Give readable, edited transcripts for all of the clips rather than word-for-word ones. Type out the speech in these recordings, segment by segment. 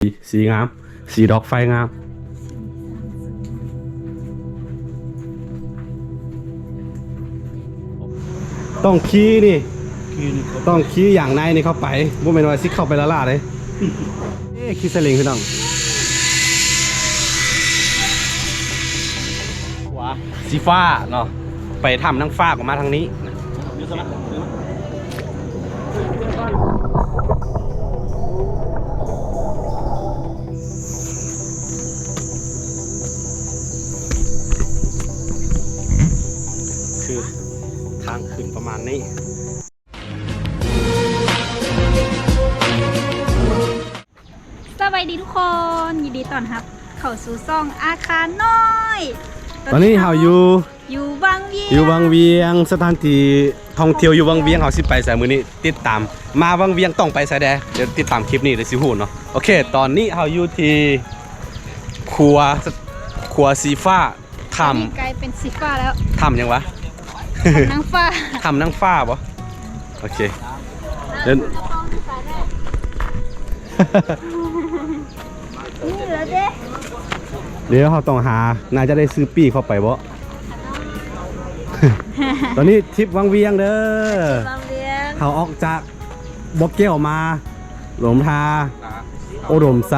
สีงามสีดอกไฟงามต้องขี้นี่ต้องขี้อย่างในนี่เข้าไปบ่เป็นว่าสิเข้าไปละล่าเลยขี้สลิงคือน้องว้าสีฟ้าเนาะไปทำทั้งฟ้าออกมาทางนี้คือทางขึ้นประมาณนี้สวัสดีทุกคนยินดีต้อนรับเข้าสู่ซ่องอาคารน้อยตอนนี้เราอยู่วังเวียงสถานที่ท่องเที่ยวอยู่วังเวียงเราสิไปสายมือนี้ติดตามมาวังเวียงต้องไปสายแดเดี๋ยวติดตามคลิปนี้เลยสิหูเนาะโอเคตอนนี้เราอยู่ที่ครัวสีฟ้าทำกลายเป็นสีฟ้าแล้วทำยังวะนางฟ้าทำนางฟ้าปะโอเคเดินนี่เหรอเด้เดี๋ยวเขาต้องหาน่าจะได้ซื้อปีเข้าไปบ่ ตอนนี้ทริปวังเวียงเด้อเขาออกจากบ่อเกี้ยวมาหลวงทาโอดมไซ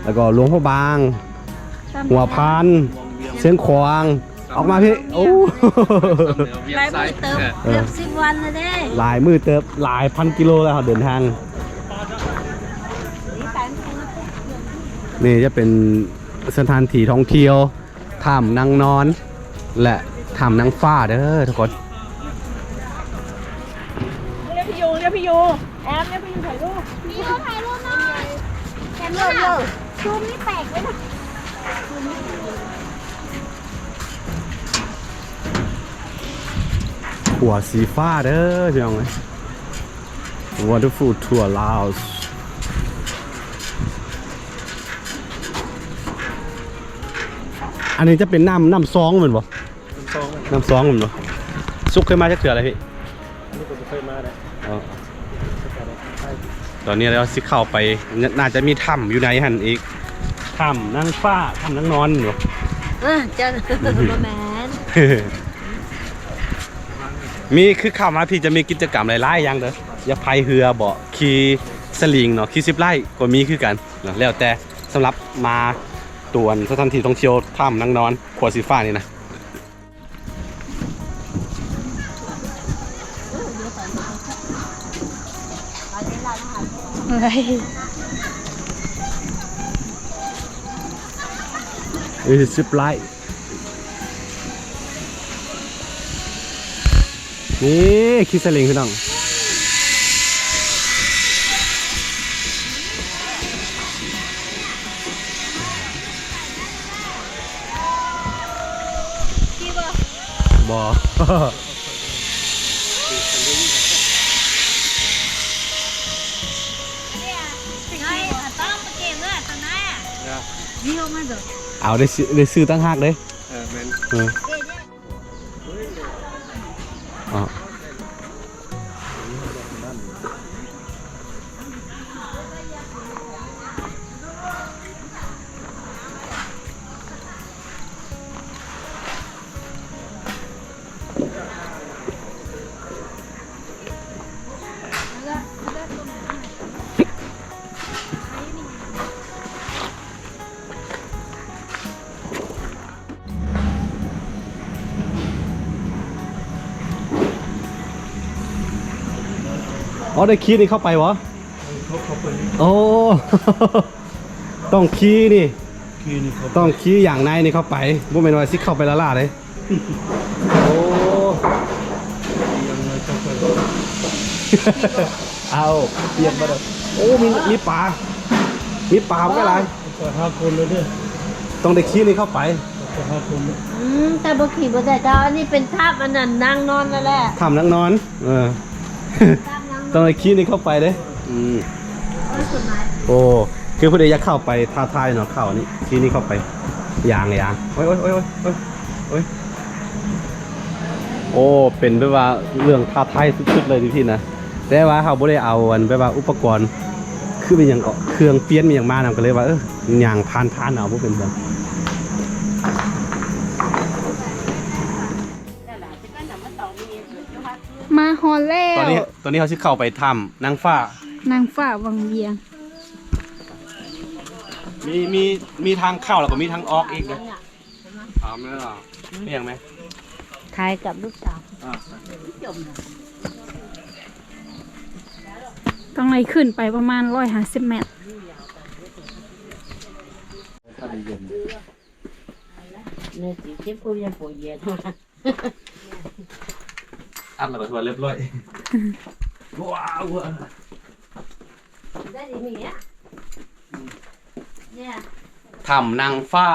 แล้วก็หลวงพ่อบางหัวพันเชียงขวางออกมาพี่โอ้หลายมือเติมเกือบ10 วันเลยเด้หลายมือเติมหลายพันกิโลแล้วเขาเดินทางนี่จะเป็นสถานที่ท่องเที่ยวถ้ำนางนอนและถ้ำนางฟ้าเด้อทุกคนเรียกพี่ยูแอมเรียกพี่ยูถ่ายรูปหน่อยแอมเลยซูมนี่แปลกเลยนะหัวสีฟ้าเด้อพี่น้องเลย Wonderful Tour Laos อันนี้จะเป็นน้ำซองเหมือนบ่น้ำซองเหมือนบ่ซุกเคยมาจะเถื่ออะไรพี่เคยมาเลยตอนนี้เราสิเข้าไปน่าจะมีถ้ำอยู่ในหันอีกถ้ำนางฟ้าถ้ำนางนอนเหรอเจ้าแมนมีคือเข้ามาพี่จะมีกิจกรรมหลายๆอย่างเด้ออย่าพายเรือบ่ขี่สลิงเนาะขี่ซิปไล่ก็มีคือกันแล้วแต่สำหรับมาตวนสถานที่ท่องเที่ยวถ้ำนางนอนขวดสีฟ้านี่นะซิปไล่นี่ขี่สลิงคือน้องบอเอาได้ซื้อตั้งหากเลยอ๋อได้คีย์นี่เข้าไปวะโอ้ต้องคีย์นี่ต้องคีย์อย่างในนี่เข้าไปบ่เป็นว่าสิเข้าไปละล่าเลยโอ้เอาเปียกมาเลยโอ้มีปลาไม่ไร5 คนเลยเนี่ยต้องได้คีย์นี่เข้าไปแต่บ่ขี่บ่ได้ดาวอันนี้เป็นท่าอันนั้นนั่งนอนนั่นแหละทำนั่งนอนต้องไอ้ขี้นี่เข้าไปเด้โอ้คือผู้ใดอยากเข้าไปท้าทายเนาะเข้านี่ขี้นี่เข้าไปอย่างโอ้ยโอ้เป็นแบบว่าเรื่องท้าทายสุดๆเลยพี่นะแต่ว่าเขาไม่ได้เอาอันแบบว่าอุปกรณ์เค คือเป็นอย่างก็เครื่องเปลี่ยนมีอย่างมานำก็เลยว่าอย่างผ่านเอาพวกเป็นแบบ มาฮอลแล้ว ตอนนี้เขาชื่อเข้าไปถ้ำนางฟ้าน างฟ้าวังเวียง มีทางเข้าแล้วก็มีทางออกอีกนะไม่หรอไม่อย่างไหม ถ่ายกับลูกสาวต้องเลยขึ้นไปประมาณ150 เมตร อัดแล้วก็ทัวเรียบร้อยว้าวถ้ำนางฟ้า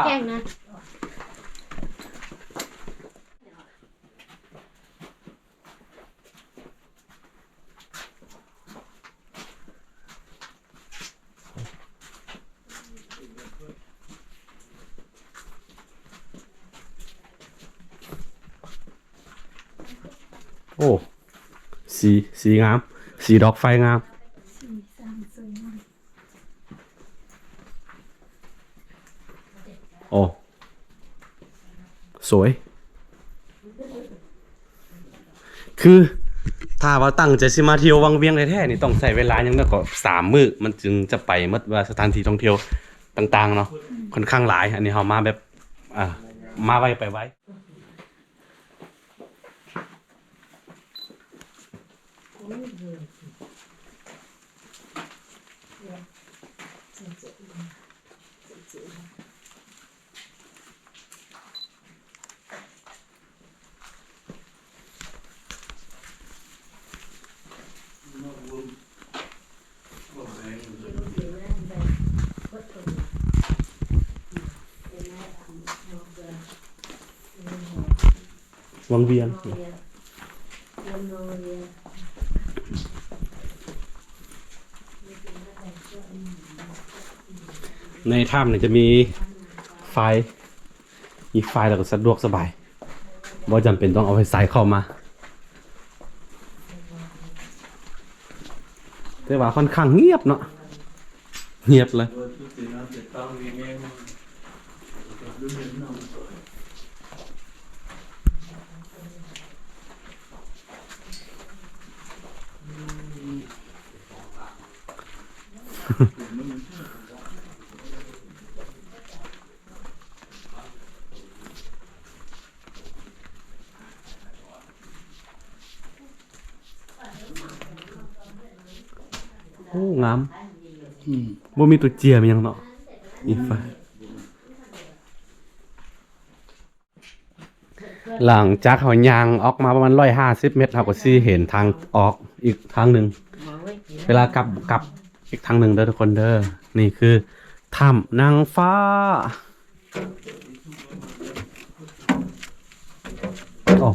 โอ้สีงามสีดอกไฟงามโอ้สวยคือถ้าว่าตั้งใจสิมาเที่ยววังเวียงแท้ๆนี่ต้องใช้เวลาอย่างน้อยก็3 มื้อมันจึงจะไปหมดว่าสถานที่ท่องเที่ยวต่างๆเนาะค่อนข้างหลายอันนี้เฮามาแบบมาไวไปไววังเวียงในถ้ำเนี่ยจะมีไฟแล้วก็สะดวกสบายบ่จำเป็นต้องเอาไฟสายเข้ามาแต่ว่าค่อนข้างเงียบเนาะเงียบเลยโอ้งามบ่มีตัวเจียมันยังเนาะอีไฟหลังจากเขายางออกมาประมาณ150 เมตรเขาก็สิเห็นทางออกอีกทางหนึ่งเวลากลับอีกทางหนึ่งเด้อทุกคนเด้อนี่คือถ้ำนางฟ้าโอ้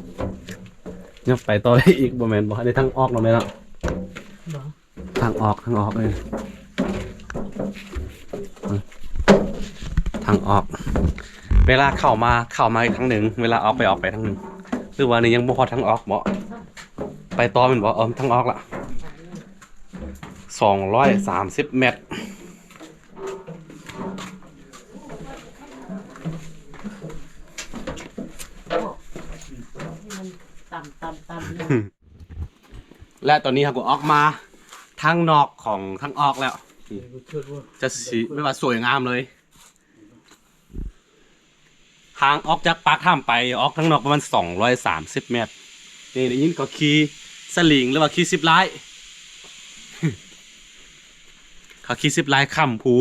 ยังไปต่อได้อีกบ่แม่นบ่ได้ทางออกเนาะแม่เนาะทางออกเลยทางออกเวลาเข้ามาอีกทางหนึ่งเวลาออกไปทางหนึ่งหรือว่านี่ยังบ่พอทางออกบ่ไปต่อแม่นบ่ทางออกละ230 เมตรและตอนนี้เราก็ออกมาทางนอกของทางออกแล้วจะสีไม่ว่าสวยงามเลยทางออกจากปากถ้ำไปออกทางนอกประมาณ230 เมตรนี่ได้ยินก็ขี่สลิงหรือว่าขี่ซิปไลน์เขาขี่ซิปไลน์ข้ามภู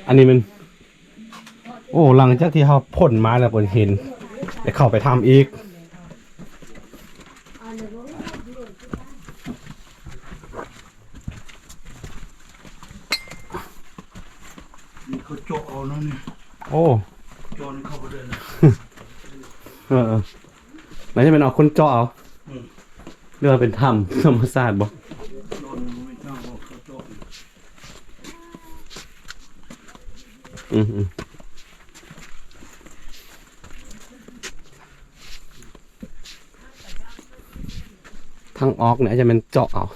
อันนี้มันโอ้หลังจากที่เขาพ่นมาแล้วผมเห็นได้เข้าไปทำอีก จรเข้าไปเดิน ไหนจะเป็นเอาคนเจาะเอาเรื่องเป็นถ้ำธรรมศาสตร์บอก โจรไม่ต้องบอกเขาโจร ทางออกเนี่ยจะเป็นเจาะเอา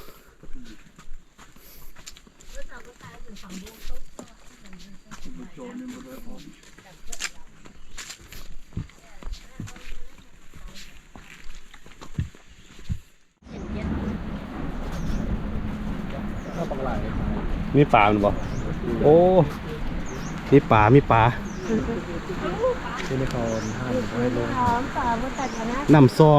มีปลาหรือเปล่าโอ้มีปลาที่ไม่เขาห้ามไม่ลง หอมปลาบนตัดนะ น้ำซอ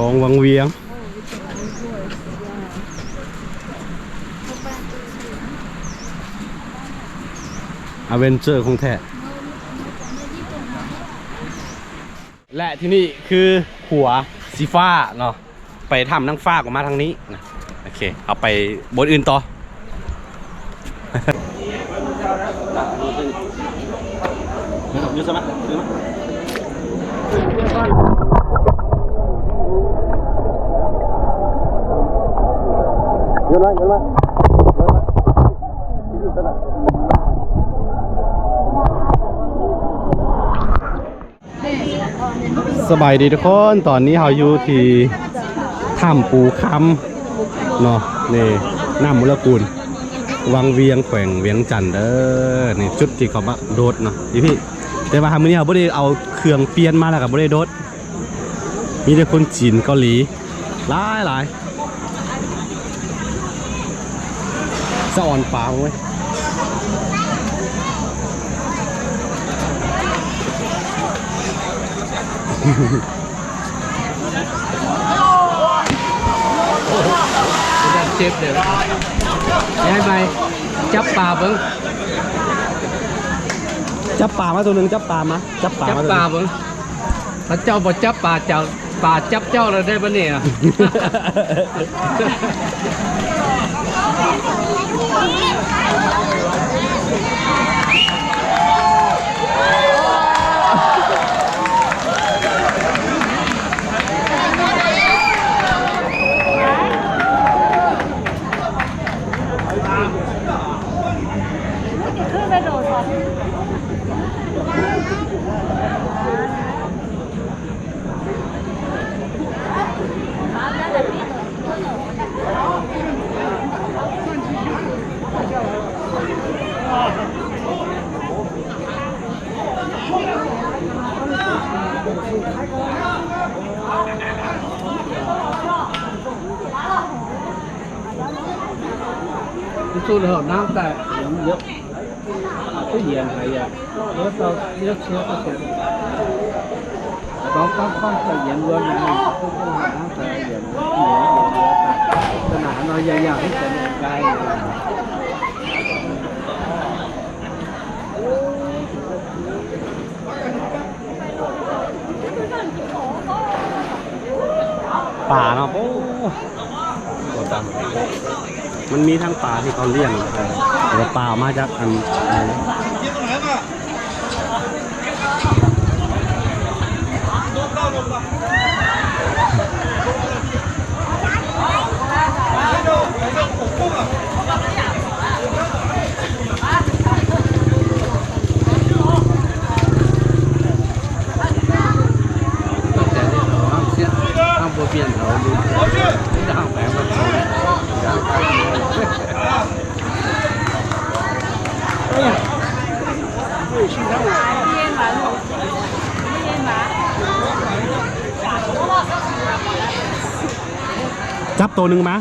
งวังเวียงอเวนเจอร์ของแท้และที่นี่คือหัวสีฟ้าเนาะไปทำนั่งฟ้าออกมาทางนี้นะโอเคเอาไปบนอื่นต่อ ยืดสมัครยืดมั้ยยืดมั้ยสบายดีทุกคนตอนนี้เราอยู่ที่ถ้ำปูคำเนาะนี่น้ำมุลกูลวังเวียงแขวงเวียงจันทร์เด้อนี่จุดที่เขามาโดดเนาะพี่แต่ว่าทำมื้อนี้เขาไม่ได้เอาเครื่องเปลี่ยนมาแล้วกับไม่ได้โดดมีแต่คนจีนเกาหลีหลายสะอ่อนปลาเว้ยเจ็บเดี๋ยวย้ายไปจับปลาเบิ้ง จับปลามาตัวหนึ่งจับปลามาจับปลา จับ มา ปลาเบิ้งถ้าเจ้าบ่จับปลาเจ้าปลาจับเจ้าเราได้ปะเนี่ย ขึ้นไปโดดก่อน สู้เลยน้ำแต่เยอะก็เย็นอะไรอ่ะแล้วเราเลือกเชื้อก็เสร็จเราต้องใส่เย็นล้วนนะทุกคนน้ำใส่เย็นขนาดเราอยากให้เป็นกายป่าเนาะโอ้โหดำมันมีทั้งป่าที่เขาเลี้ยงแล้วป่ามาจากอัน不变头路，让白我走，让开哎呀，对，去哪里？烟完了，烟完。จับตัวหนึ่งมา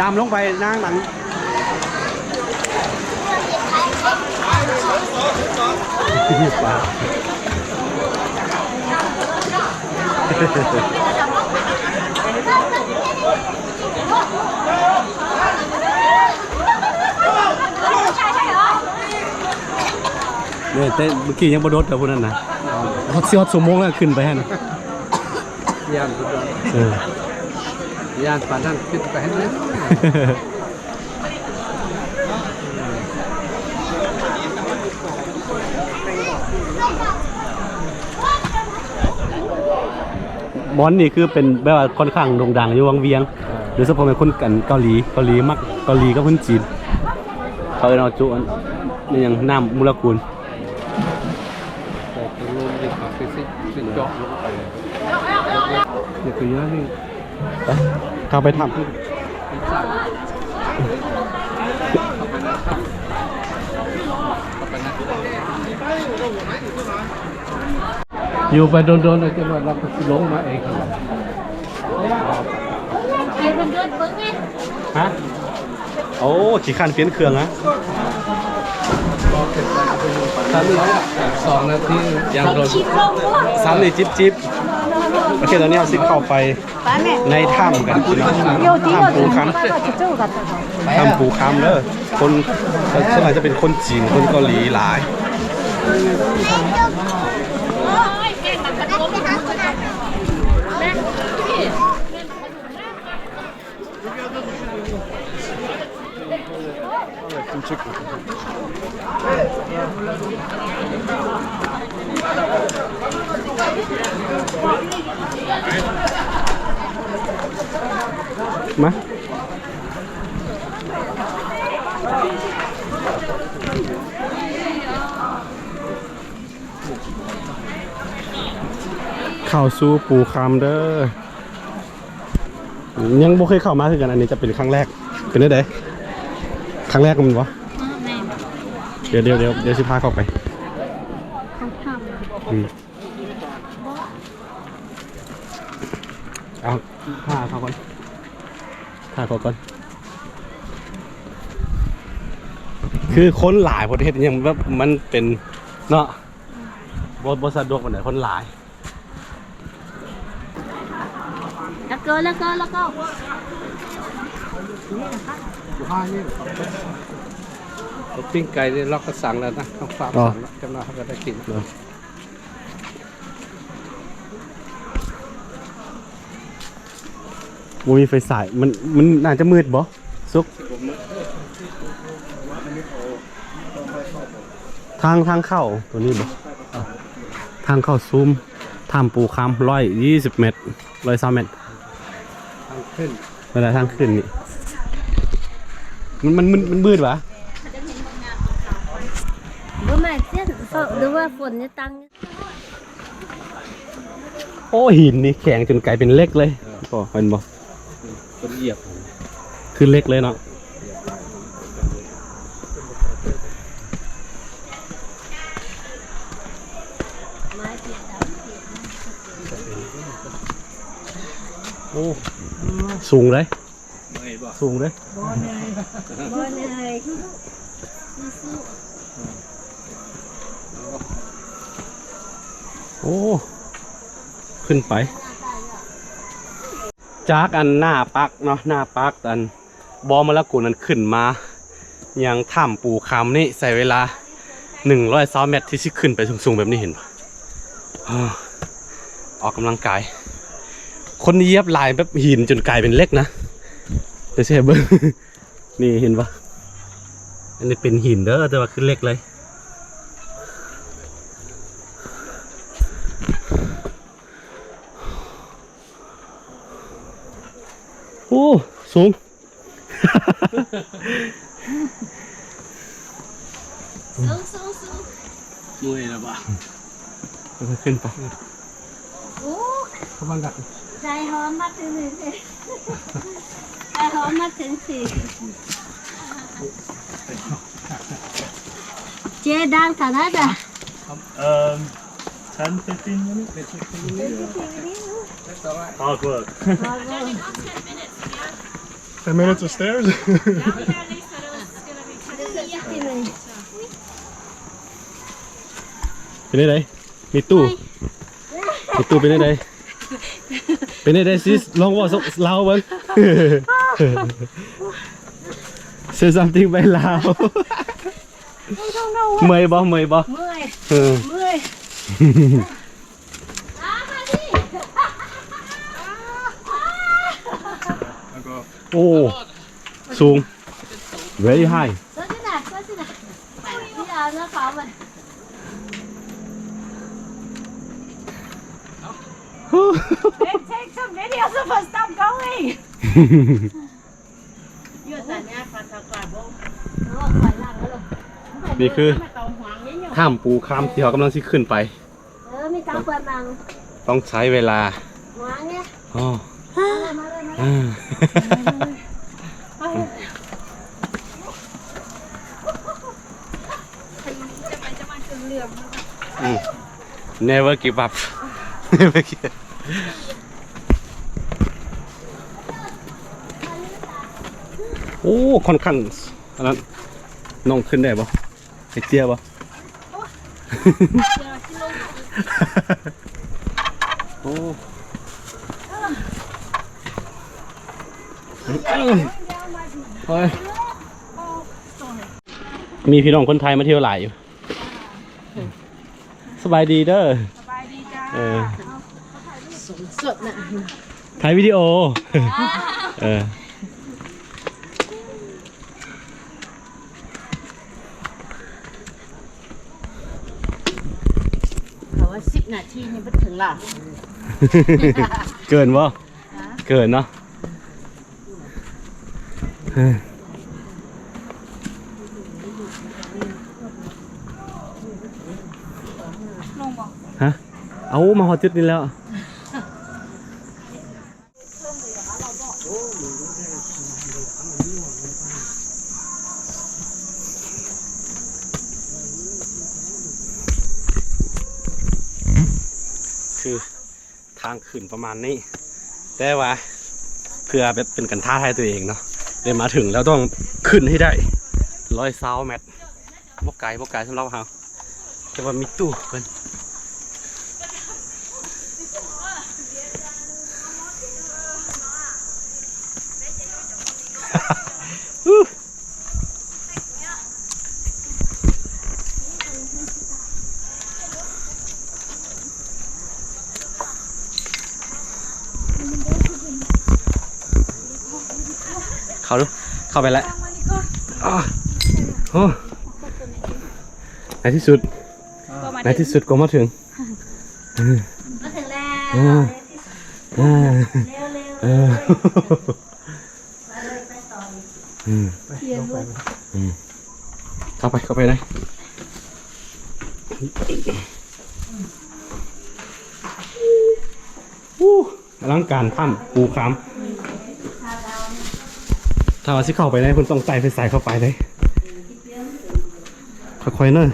ดำลงไปนั่งหลังปลา เนี่ยแต่เมื่อกี้ยังบ่โดดกับพวกนั้นนะฮอตซี่ฮอตชั่วโมงแล้วขึ้นไปฮะนะ ย่านสุดยอดย่านปานนั้นขึ้นไปให้เลย บอนนี่คือเป็นแบบว่าค่อนข้างโด่งดังอยู่วังเวียงโดยเฉพาะเป็นคนกันเกาหลีมักเกาหลีกับคนจีนเขาเอาจุอันนี่ยังน้ำมูลกุล แต่ตัวลมนี่ก็เป็นเจาะลงไปเนี่ยตัวเยอะนี่ เข้าไปทำอยู่ไปโดนๆเลยจนว่าเราก็ลงมาเอง ไอ้คนเดินเบิ้งไง ฮะโอ้ขี่ขันเปลี่ยนเครื่องนะ 2 นาทียังโดน ชิมลงด้วย ซ้ำนี่จิ๊บโอเคตอนนี้เอาซิเข้าไปในถ้ำกันถ้ำปูคำถ้ำปูคำเด้อคนส่วนใหญ่จะเป็นคนจีนคนเกาหลีหลายมาเข้าสู่ปูคำเด้อยังบ่เคยเข้ามาคือกันอันนี้จะเป็นครั้งแรกเป็นได้ไดครั้งแรกมันวะเดี๋ยวสิพาเข้าไปเอาพาเขาก่อนคือคนหลายประเทศยังแบบมันเป็นเนาะบสะดวกวันไหนคนหลายแล้วก็ปิ้งไก่เนี่ยเราก็สั่งแล้วนะต้องฝากสั่งแล้วจำนวนเขาก็ได้กินมีไฟสายมันน่าจะมืดบ่ซุกทางเข้าตัวนี้บ่ทางเข้าซูมทำปูคำ120 เมตร130 เมตรทางขึ้นเวลาทางขึ้นนี่มันมืดวะ บ่แม่เสียหรือว่าฝนจะตั้ง โอ้หินนี่แข็งจนกลายเป็นเล็กเลยก็เห็นบ่ คนเหยียบ คือเล็กเลยเนาะโอ้สูงเลยสูงเลยบ่เหนื่อยโอ้ขึ้นไปจากอันหน้าปักเนาะหน้าปักอันบอมะละกูนั้นขึ้นมายังถ้ำปูคำนี่ใส่เวลา120 เมตรที่สิขึ้นไปสูงๆแบบนี้เห็นปะออกกำลังกายคนเย็บลายแบบหินจนกลายเป็นเล็กนะเดี๋ยวเชฟเบิ้งนี่เห็นปะอันนี้เป็นหินเด้อแต่ว่าขึ้นเล็กเลยโอ้สูงมุ้ยนะบ้าขึ้นไปโอ้ เขาบังคับใจหอมมาถึงนี่ใจหอมมาถึงสิเจดังขนาดอ่ะ 10-15 minutes. Hard work. 10 minutes of stairs? เป็นไงมีตู้เป็นไงเป็นไงซิสลองว่าลาวบ้าง Say something by ลาว เมื่อยบ่เมื่อยบ่ เมื่อย เออ เมื่อย โอ้สูง very high 说真的，说真的，你俩那好嘛？ Take some videos of us stop going. นี่คือห้ามปูข้ามที่เขากำลังสิขึ้นไป ไม่ต้องเปิดมัง ต้องใช้เวลา หวานเนี่ย อ๋อ มาเลย อ่า อืม never give up never give up โอ้ค่อนข้างอันนั้นน้องขึ้นได้ปะไอเจียปะโอ้เฮ้ยมีพี่น้องคนไทยมาเที่ยวหลายอยู่สบายดีเด้อสบายดีจ้าสดนะถ่ายวิดีโอเขาว่า10 นาทีนี่ไม่ถึงหรอ เกินวะเกินเนาะลงบอก ฮะเอามาหอจุดนี้แล้วคือทางขึ้นประมาณนี้แต่ว่าเพื่อแบบเป็นกันท้าทายตัวเองเนาะเลยมาถึงแล้วต้องขึ้นให้ได้120 เมตรบกไกลสำหรับเราแต่ว่ามีตู้เพิ่นเข้าไปแล้วโอ้ในที่สุดก็มาถึง มาถึงแล้วเร็วไปต่อเข้าไปเลยอลังการถ้ำปูค้ำถ้าว่าสิเข้าไปได้คุณต้องไต่ไฟสายเข้าไปเลยค่อยๆเนอะ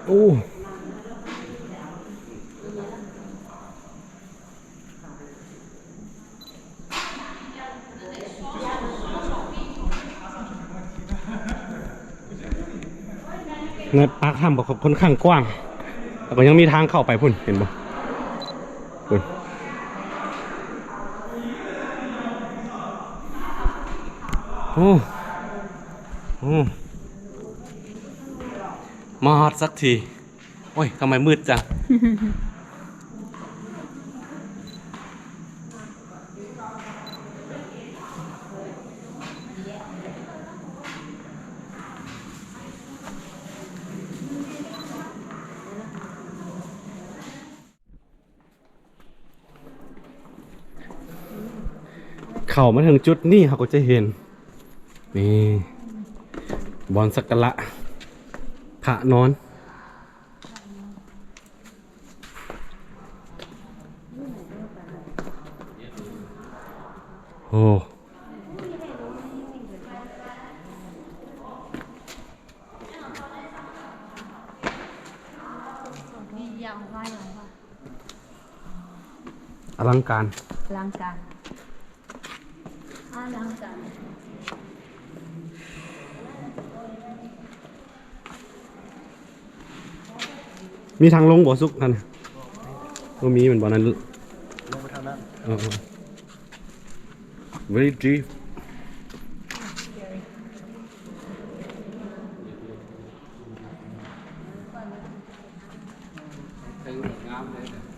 โอ้ในปากถ้ำบอกค่อนข้างกว้างแล้วก็ยังมีทางเข้าไปพุ่นเห็นบ่พุ่นโอ้มาฮอดสักทีโอ้ยทำไมมืดจัง เข้ามาถึงจุดนี้เขาก็จะเห็นนี่บอนสักการะพระนอนโอ้ ลังการ ลังการลังการ มีทางลงบ่สุกนั่นน่ะบ่มีเหมือนบ่นั้น ลงไปทางนั้น very deep งามเลย